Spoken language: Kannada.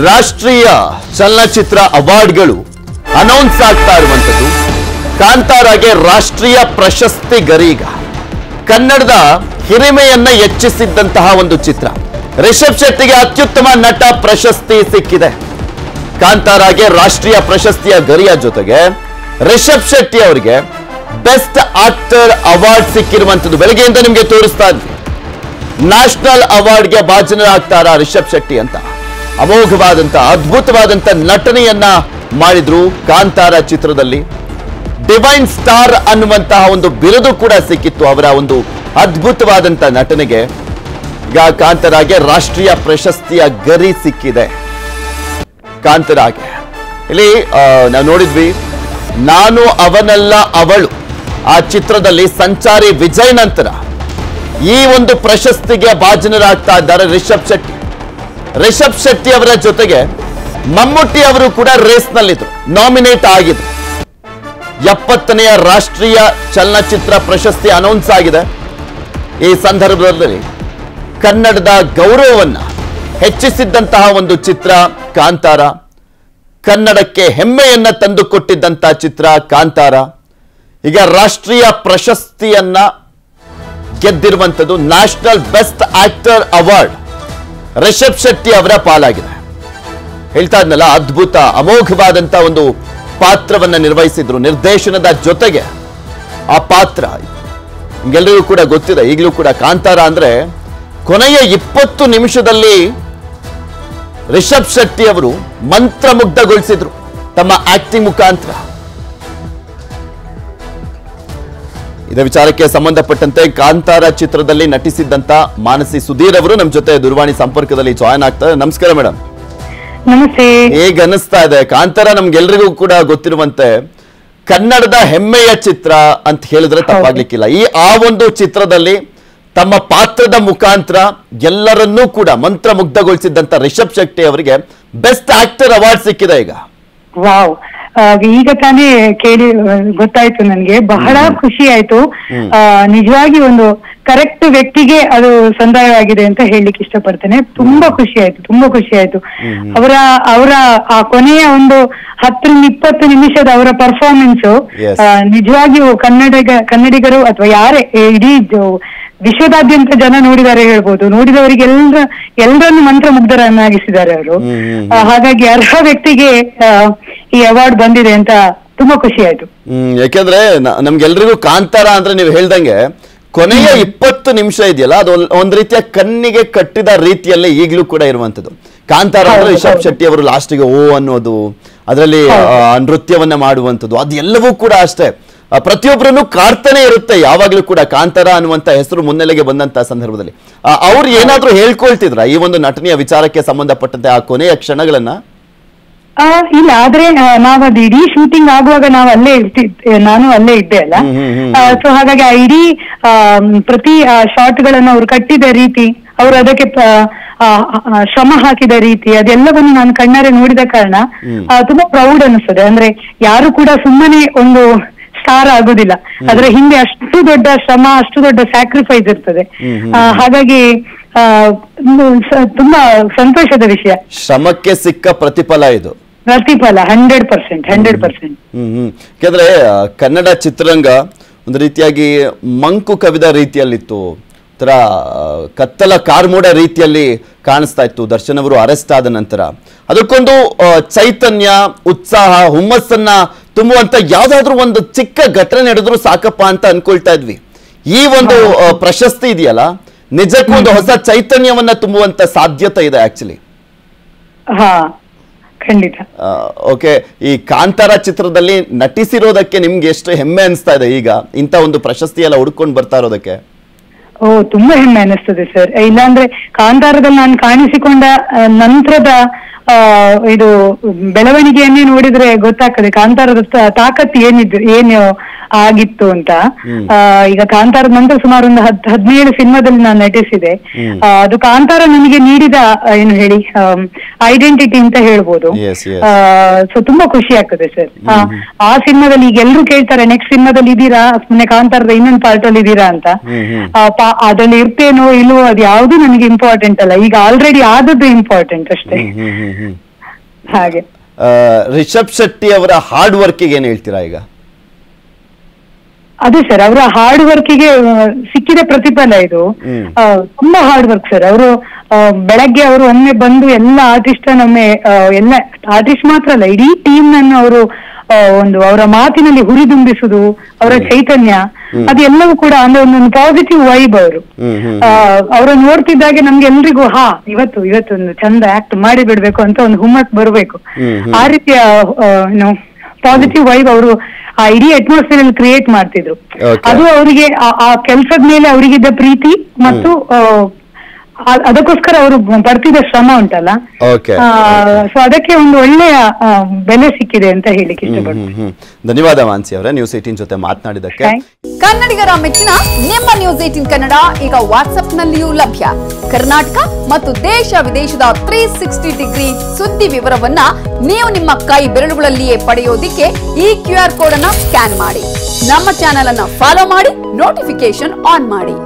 ರಾಷ್ಟ್ರೀಯ ಚಲನಚಿತ್ರ ಅವಾರ್ಡ್ಗಳು ಅನೌನ್ಸ್ ಆಗ್ತಾ ಇರುವಂತದ್ದು ಕಾಂತಾರಾಗೆ ರಾಷ್ಟ್ರೀಯ ಪ್ರಶಸ್ತಿ ಗರೀಗ ಕನ್ನಡದ ಹಿರಿಮೆಯನ್ನ ಹೆಚ್ಚಿಸಿದಂತಹ ಒಂದು ಚಿತ್ರ ರಿಷಬ್ ಶೆಟ್ಟಿಗೆ ಅತ್ಯುತ್ತಮ ನಟ ಪ್ರಶಸ್ತಿ ಸಿಕ್ಕಿದೆ ಕಾಂತಾರಾಗೆ ರಾಷ್ಟ್ರೀಯ ಪ್ರಶಸ್ತಿಯ ಗರಿಯ ಜೊತೆಗೆ ರಿಷಬ್ ಶೆಟ್ಟಿ ಅವರಿಗೆ ಬೆಸ್ಟ್ ಆಕ್ಟರ್ ಅವಾರ್ಡ್ ಸಿಕ್ಕಿರುವಂತದ್ದು ಬೆಳಗ್ಗೆಯಿಂದ ನಿಮಗೆ ತೋರಿಸ್ತಾ ಇದ್ವಿ ನ್ಯಾಷನಲ್ ಅವಾರ್ಡ್ಗೆ ಭಾಜನರಾಗ್ತಾರಾ ರಿಷಬ್ ಶೆಟ್ಟಿ ಅಂತ ಅಮೋಘವಾದಂತ ಅದ್ಭುತವಾದಂತ ನಟನೆಯನ್ನ ಮಾಡಿದ್ರು ಕಾಂತಾರ ಚಿತ್ರದಲ್ಲಿ ಡಿವೈನ್ ಸ್ಟಾರ್ ಅನ್ನುವಂತಹ ಒಂದು ಬಿರುದು ಕೂಡ ಸಿಕ್ಕಿತ್ತು ಅವರ ಒಂದು ಅದ್ಭುತವಾದಂತ ನಟನೆಗೆ ಈಗ ಕಾಂತಾರಾಗೆ ರಾಷ್ಟ್ರೀಯ ಪ್ರಶಸ್ತಿಯ ಗರಿ ಸಿಕ್ಕಿದೆ ಕಾಂತಾರಾಗೆ ಇಲ್ಲಿ ನಾವು ನೋಡಿದ್ವಿ ನಾನು ಅವನಲ್ಲ ಅವಳು ಆ ಚಿತ್ರದಲ್ಲಿ ಸಂಚಾರಿ ವಿಜಯ್ ನಂತರ ಈ ಒಂದು ಪ್ರಶಸ್ತಿಗೆ ಭಾಜನರಾಗ್ತಾ ಇದ್ದಾರೆ ರಿಷಬ್ ಶೆಟ್ಟಿ ಅವರ ಜೊತೆಗೆ ಮಮ್ಮೂಟಿ ಅವರು ಕೂಡ ರೇಸ್ನಲ್ಲಿದ್ರು ನಾಮಿನೇಟ್ ಆಗಿದ್ರು 70ನೇ ರಾಷ್ಟ್ರೀಯ ಚಲನಚಿತ್ರ ಪ್ರಶಸ್ತಿ ಅನೌನ್ಸ್ ಆಗಿದೆ ಈ ಸಂದರ್ಭದಲ್ಲಿ ಕನ್ನಡದ ಗೌರವವನ್ನ ಹೆಚ್ಚಿಸಿದ್ದಂತಹ ಒಂದು ಚಿತ್ರ ಕಾಂತಾರ ಕನ್ನಡಕ್ಕೆ ಹೆಮ್ಮೆಯನ್ನ ತಂದುಕೊಟ್ಟಿದ್ದಂತಹ ಚಿತ್ರ ಕಾಂತಾರ ಈಗ ರಾಷ್ಟ್ರೀಯ ಪ್ರಶಸ್ತಿಯನ್ನ ಗೆದ್ದಿರುವಂತದ್ದು national best actor award Rishab Shetty ಅವರ ಪಾಲಾಗಿದೆ ಹೇಳ್ತಾ ಇದ್ನಲ್ಲ ಅದ್ಭುತ ಅಮೋಘವಾದಂತ ಒಂದು ಪಾತ್ರವನ್ನ ನಿರ್ವಹಿಸಿದ್ರು ನಿರ್ದೇಶನದ ಜೊತೆಗೆ ಆ ಪಾತ್ರ ನಿಮ್ಗೆಲ್ಲರಿಗೂ ಕೂಡ ಗೊತ್ತಿದೆ ಈಗಲೂ ಕೂಡ ಕಾಂತಾರ ಅಂದ್ರೆ ಕೊನೆಯ 20 ನಿಮಿಷದಲ್ಲಿ ರಿಷಬ್ ಶೆಟ್ಟಿ ಅವರು ಮಂತ್ರಮುಗ್ಧಗೊಳಿಸಿದ್ರು ತಮ್ಮ ಆಕ್ಟಿಂಗ್ ಮುಖಾಂತರ ಇದೇ ವಿಚಾರಕ್ಕೆ ಸಂಬಂಧಪಟ್ಟಂತೆ ಕಾಂತಾರ ಚಿತ್ರದಲ್ಲಿ ನಟಿಸಿದ್ದಂತ ಮಾನಸಿ ಸುಧೀರ್ ಅವರು ನಮ್ಮ ಜೊತೆ ದೂರವಾಣಿ ಸಂಪರ್ಕದಲ್ಲಿ ಜಾಯಿನ್ ಆಗ್ತಾರೆ ನಮಸ್ಕಾರ ಮೇಡಮ್ ನಮಸ್ತೆ ಹೇಗೆ ಅನಿಸ್ತಾ ಇದೆ ಕಾಂತಾರ ನಮ್ಗೆಲ್ರಿಗೂ ಕೂಡ ಗೊತ್ತಿರುವಂತೆ ಕನ್ನಡದ ಹೆಮ್ಮೆಯ ಚಿತ್ರ ಅಂತ ಹೇಳಿದ್ರೆ ತಪ್ಪಾಗ್ಲಿಕ್ಕಿಲ್ಲ ಆ ಒಂದು ಚಿತ್ರದಲ್ಲಿ ತಮ್ಮ ಪಾತ್ರದ ಮುಖಾಂತರ ಎಲ್ಲರನ್ನೂ ಕೂಡ ಮಂತ್ರಮುಗ್ಧಗೊಳಿಸಿದ್ದಂತ ರಿಷಬ್ ಶೆಟ್ಟಿ ಅವರಿಗೆ ಬೆಸ್ಟ್ ಆಕ್ಟರ್ ಅವಾರ್ಡ್ ಸಿಕ್ಕಿದೆ ಈಗ ವಾವ್ ಈಗ ತಾನೇ ಕೇಳಿ ಗೊತ್ತಾಯ್ತು ನನ್ಗೆ ಬಹಳ ಖುಷಿ ಆಯ್ತು ನಿಜವಾಗಿ ಒಂದು ಕರೆಕ್ಟ್ ವ್ಯಕ್ತಿಗೆ ಅದು ಸಂದಾಯವಾಗಿದೆ ಅಂತ ಹೇಳಲಿಕ್ಕೆ ಇಷ್ಟಪಡ್ತೇನೆ ತುಂಬಾ ಖುಷಿ ಆಯ್ತು ಅವರ ಆ ಕೊನೆಯ ಒಂದು 10-20 ನಿಮಿಷದ ಅವರ ಪರ್ಫಾರ್ಮೆನ್ಸ್ ನಿಜವಾಗಿಯೂ ಕನ್ನಡಿಗರು ಅಥವಾ ಯಾರೇ ಇಡೀ ವಿಶ್ವದಾದ್ಯಂತ ಜನ ನೋಡಿದ್ದಾರೆ ಹೇಳ್ಬೋದು ನೋಡಿದವರಿಗೆ ಎಲ್ಲರನ್ನು ಮಂತ್ರಮುಗ್ಧರನ್ನಾಗಿಸಿದ್ದಾರೆ ಅವರು ಹಾಗಾಗಿ ಅರ್ಹ ವ್ಯಕ್ತಿಗೆ ಈ ಅವಾರ್ಡ್ ಬಂದಿದೆ ಅಂತ ತುಂಬಾ ಖುಷಿ ಆಯ್ತು ಯಾಕೆಂದ್ರೆ ನಮ್ಗೆಲ್ರಿಗೂ ಕಾಂತಾರ ಅಂದ್ರೆ ನೀವು ಹೇಳ್ದಂಗೆ ಕೊನೆಯ 20 ನಿಮಿಷ ಇದೆಯಲ್ಲ ಅದು ಒಂದ್ ರೀತಿಯ ಕಣ್ಣಿಗೆ ಕಟ್ಟಿದ ರೀತಿಯಲ್ಲೇ ಈಗಲೂ ಕೂಡ ಇರುವಂತದ್ದು ಕಾಂತಾರ ಅಂದ್ರೆ ರಿಷಬ್ ಶೆಟ್ಟಿ ಅವರು ಲಾಸ್ಟಿಗೆ ಓ ಅನ್ನೋದು ಅದರಲ್ಲಿ ನೃತ್ಯವನ್ನ ಮಾಡುವಂಥದ್ದು ಅದೆಲ್ಲವೂ ಕೂಡ ಅಷ್ಟೇ ಪ್ರತಿಯೊಬ್ಬರನ್ನು ಕಾಡ್ತಾನೆ ಇರುತ್ತೆ ಯಾವಾಗ್ಲೂ ಕೂಡ ಕಾಂತಾರ ಅನ್ನುವಂತ ಹೆಸರು ಮುನ್ನೆಲೆಗೆ ಬಂದಂತ ಸಂದರ್ಭದಲ್ಲಿ ಅವ್ರು ಏನಾದ್ರೂ ಹೇಳ್ಕೊಳ್ತಿದ್ರ ಈ ಒಂದು ನಟನೆಯ ವಿಚಾರಕ್ಕೆ ಸಂಬಂಧಪಟ್ಟಂತೆ ಆ ಕೊನೆಯ ಕ್ಷಣಗಳನ್ನ ಇಲ್ಲ ಆದ್ರೆ ನಾವ್ ಅದು ಇಡೀ ಶೂಟಿಂಗ್ ಆಗುವಾಗ ನಾನು ಅಲ್ಲೇ ಇದ್ದೆ ಅಲ್ಲ ಸೊ ಹಾಗಾಗಿ ಆ ಇಡೀ ಪ್ರತಿ ಶಾರ್ಟ್ ಗಳನ್ನ ಅವ್ರು ಕಟ್ಟಿದ ರೀತಿ ಅವ್ರು ಅದಕ್ಕೆ ಶ್ರಮ ಹಾಕಿದ ರೀತಿ ಅದೆಲ್ಲವನ್ನು ನಾನು ಕಣ್ಣಾರೆ ನೋಡಿದ ಕಾರಣ ತುಂಬಾ ಪ್ರೌಡ್ ಅನಿಸ್ತದೆ ಅಂದ್ರೆ ಯಾರು ಕೂಡ ಸುಮ್ಮನೆ ಒಂದು ಸ್ಟಾರ್ ಆಗುದಿಲ್ಲ ಅದರ ಹಿಂದೆ ಅಷ್ಟು ದೊಡ್ಡ ಶ್ರಮ ಅಷ್ಟು ದೊಡ್ಡ ಸ್ಯಾಕ್ರಿಫೈಸ್ ಇರ್ತದೆ ಹಾಗಾಗಿ ತುಂಬಾ ಸಂತೋಷದ ವಿಷಯ ಶ್ರಮಕ್ಕೆ ಸಿಕ್ಕ ಪ್ರತಿಫಲ 100%. ಯಾಕಂದ್ರೆ ಕನ್ನಡ ಚಿತ್ರರಂಗ ಒಂದು ರೀತಿಯಾಗಿ ಮಂಕು ಕವಿದ ರೀತಿಯಲ್ಲಿತ್ತು ತರ ಕತ್ತಲ ಕಾರ್ಮೋಡ ರೀತಿಯಲ್ಲಿ ಕಾಣಿಸ್ತಾ ಇತ್ತು ದರ್ಶನ್ ಅವರು ಅರೆಸ್ಟ್ ಆದ ನಂತರ ಅದಕ್ಕೊಂದು ಚೈತನ್ಯ ಉತ್ಸಾಹ ಹುಮ್ಮಸ್ಸನ್ನ ತುಂಬುವಂತ ಯಾವ್ದಾದ್ರು ಒಂದು ಚಿಕ್ಕ ಘಟನೆ ನಡೆದ್ರು ಸಾಕಪ್ಪ ಅಂತ ಅನ್ಕೊಳ್ತಾ ಇದ್ವಿ ಈ ಒಂದು ಪ್ರಶಸ್ತಿ ಇದೆಯಲ್ಲ ನಿಜಕ್ಕೂ ಒಂದು ಹೊಸ ಚೈತನ್ಯವನ್ನ ತುಂಬುವಂತ ಸಾಧ್ಯತೆ ಇದೆ ಆಕ್ಚುಲಿ ಖಂಡಿತ ಓಕೆ ಈ ಕಾಂತಾರ ಚಿತ್ರದಲ್ಲಿ ನಟಿಸಿರೋದಕ್ಕೆ ನಿಮ್ಗೆ ಎಷ್ಟು ಹೆಮ್ಮೆ ಅನಿಸ್ತಾ ಇದೆ ಈಗ ಇಂತ ಒಂದು ಪ್ರಶಸ್ತಿ ಎಲ್ಲ ಹುಡ್ಕೊಂಡು ಬರ್ತಾ ಇರೋದಕ್ಕೆ ತುಂಬಾ ಹೆಮ್ಮೆ ಅನಿಸ್ತದೆ ಸರ್ ಇಲ್ಲಾಂದ್ರೆ ಕಾಂತಾರದಲ್ಲಿ ನಾನು ಕಾಣಿಸಿಕೊಂಡ ನಂತರದ ಇದು ಬೆಳವಣಿಗೆಯನ್ನೇ ನೋಡಿದ್ರೆ ಗೊತ್ತಾಗ್ತದೆ ಕಾಂತಾರದ ತಾಕತ್ತು ಏನು ಆಗಿತ್ತು ಅಂತ ಈಗ ಕಾಂತಾರದ ನಂತರ ಸುಮಾರು ಒಂದು 17 ಸಿನಿಮಾದಲ್ಲಿ ನಾನು ನಟಿಸಿದೆ ಅದು ಕಾಂತಾರ ನನಗೆ ನೀಡಿದ ಏನು ಹೇಳಿ ಐಡೆಂಟಿಟಿ ಅಂತ ಹೇಳ್ಬೋದು ಸೊ ತುಂಬಾ ಖುಷಿ ಆಗ್ತದೆ ಸರ್ ಆ ಸಿನಿಮಾದಲ್ಲಿ ಈಗ ಎಲ್ರು ಕೇಳ್ತಾರೆ ನೆಕ್ಸ್ಟ್ ಸಿನಿಮಾದಲ್ಲಿ ಇದ್ದೀರಾ ಸುಮ್ಮನೆ ಕಾಂತಾರದ ಇನ್ನೊಂದು ಪಾರ್ಟ್ ಅಲ್ಲಿ ಇದ್ದೀರಾ ಅಂತ ಅದ್ರಲ್ಲಿ ಇರ್ತೇನೋ ಇಲ್ವೋ ಅದು ಯಾವ್ದು ನನಗೆ ಇಂಪಾರ್ಟೆಂಟ್ ಅಲ್ಲ, ಈಗ ಆಲ್ರೆಡಿ ಆದದ್ದು ಇಂಪಾರ್ಟೆಂಟ್ ಅಷ್ಟೇ. ಹಾಗೆ ರಿಷಬ್ ಶೆಟ್ಟಿ ಅವರ ಹಾರ್ಡ್ ವರ್ಕಿಗೆ ಏನ್ ಹೇಳ್ತೀರಾ ಈಗ? ಅದೇ ಸರ್, ಅವರ ಹಾರ್ಡ್ ವರ್ಕಿಗೆ ಸಿಕ್ಕಿದ ಪ್ರತಿಫಲ ಇದು. ತುಂಬಾ ಹಾರ್ಡ್ ವರ್ಕ್ ಸರ್. ಅವರು ಬೆಳಗ್ಗೆ ಅವರು ಒಮ್ಮೆ ಬಂದು ಎಲ್ಲ ಆರ್ಟಿಸ್ಟ್ ನೊಮ್ಮೆ ಎಲ್ಲ ಆರ್ಟಿಸ್ಟ್ ಮಾತ್ರ ಅಲ್ಲ, ಇಡೀ ಟೀಮ್ ನನ್ನು ಅವರು ಒಂದು ಅವರ ಮಾತಿನಲ್ಲಿ ಹುರಿದುಂಬಿಸುದು, ಅವರ ಚೈತನ್ಯ, ಅದೆಲ್ಲವೂ ಕೂಡ ಅಂದ್ರೆ ಒಂದೊಂದು ಪಾಸಿಟಿವ್ ವೈಬ್ ಅವರು. ಅವರನ್ನು ನೋಡ್ತಿದ್ದಾಗೆ ನಮ್ಗೆ ಎಲ್ರಿಗೂ ಇವತ್ತೊಂದು ಚಂದ ಆಕ್ಟ್ ಮಾಡಿ ಬಿಡ್ಬೇಕು ಅಂತ ಒಂದು ಹುಮ್ಮಸ್ ಬರಬೇಕು. ಆ ರೀತಿಯ ಪಾಸಿಟಿವ್ ವೈಬ್ ಅವರು ಆ ಇಡೀ ಅಟ್ಮಾಸ್ಫಿಯರ್ ಅಲ್ಲಿ ಕ್ರಿಯೇಟ್ ಮಾಡ್ತಿದ್ರು. ಅದು ಅವರಿಗೆ ಆ ಕೆಲಸದ ಮೇಲೆ ಅವರಿಗಿದ್ದ ಪ್ರೀತಿ ಮತ್ತು ಅದಕ್ಕೋಸ್ಕರ ಅವರು ಬರ್ತಿದ್ದ ಶ್ರಮ ಉಂಟಲ್ಲ, ಸೊ ಅದಕ್ಕೆ ಒಂದು ಒಳ್ಳೆಯ ಬೆಲೆ ಸಿಕ್ಕಿದೆ ಅಂತ ಹೇಳಿಕ್ಕೆ ಇಷ್ಟಪಡ್ತೀನಿ. ಧನ್ಯವಾದ ಮಾನ್ಸಿ ಅವರೇ, ನ್ಯೂಸ್ 18 ಜೊತೆ ಮಾತನಾಡಿದಕ್ಕೆ. ಕನ್ನಡಿಗರ ಮೆಚ್ಚಿನ ನಿಮ್ಮ ನ್ಯೂಸ್ 18 ಕನ್ನಡ ಈಗ ವಾಟ್ಸ್ಆಪ್ ನಲ್ಲಿಯೂ ಲಭ್ಯ. ಕರ್ನಾಟಕ ಮತ್ತು ದೇಶ ವಿದೇಶದ 360 ಡಿಗ್ರಿ ಸುದ್ದಿ ವಿವರವನ್ನ ನೀವು ನಿಮ್ಮ ಕೈ ಬೆರಳುಗಳಲ್ಲಿಯೇ ಪಡೆಯೋದಿಕ್ಕೆ ಈ QR ಕೋಡ್ ಅನ್ನ ಸ್ಕ್ಯಾನ್ ಮಾಡಿ. ನಮ್ಮ ಚಾನೆಲ್ ಅನ್ನ ಫಾಲೋ ಮಾಡಿ, ನೋಟಿಫಿಕೇಶನ್ ಆನ್ ಮಾಡಿ.